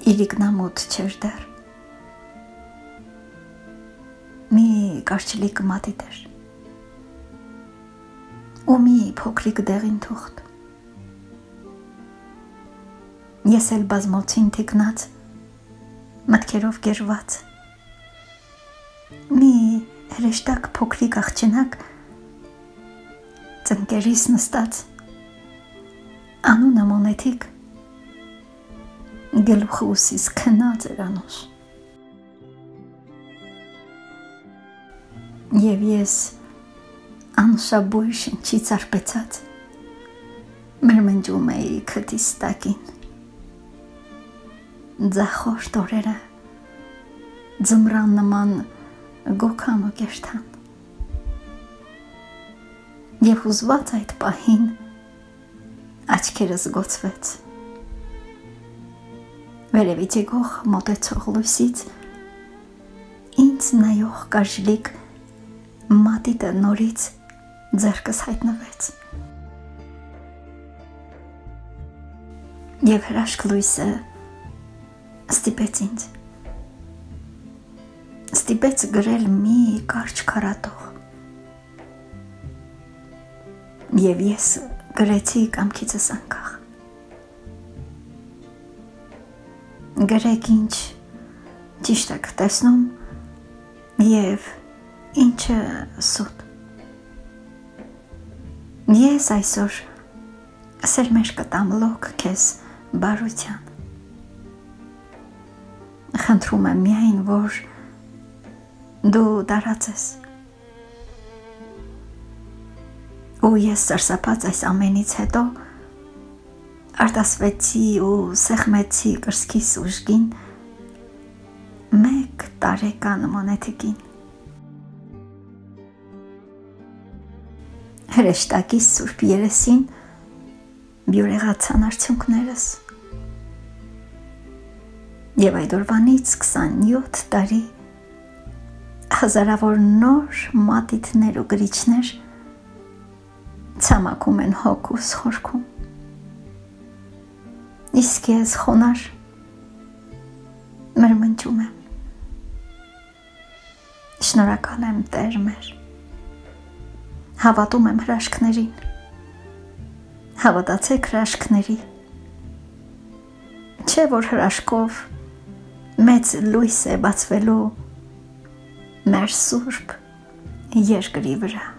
Իրիկնամոտ չէր դեռ, մի կարճլիկ մատի դեր, ու մի փոքրիկ դեղին թուղթ, ես էլ բազմոցին թիկնած, մտքերով գերված, մի հրեշտակ փոքրիկ աղջնակ, ծնկերիս նստած, անունը մոնետիկ, գլուխը ուսիս քնած էր անուշ, և ես անուշաբույր շնչից արպեցած, մրմնջում էի քթիս տակին, ձախորդ օրերը ձմռան նման գոքան ու կեշտան, և հուզված այդ պահին աչքերս գոցվեց, վերևից եկող մոտեցող լույսից ինձ նայող կարճլիկ մատիտը նորից ձեռքս հայտնվեց, և հրաշք լույսը ստիպեց ինձ, ստիպեց գրել մի կարճ քառատող, և ես գրեցի կամքիցս անկախ, գրեք ինչ ճիշտ եք տեսնում և ինչը սուտ, ես այսօր սերմեր կտամ լոկ քեզ բարության, խնդրում եմ միայն, որ դու տարածես, ու ես սարսափած այս ամենից հետո արտասվեցի ու սեղմեցի կրծքիս ուժգին 1 տարեկան մոնետիկին, հրեշտակիս սուրբ երեսին բյուրեղացան արդյունքներս, և այդ օրվանից 27 տարի հազարավոր նոր մատիտներ ու գրիչներ ցամաքում են հոգուս խորքում, իսկ ես խոնար մրմնջում եմ, շնորհակալ եմ Տեր մեր, հավատում եմ հրաշքներին, հավատացեք հրաշքների, չէ որ հրաշքով մեծ լույս է բացվելու մեր սուրբ երկրի վրա։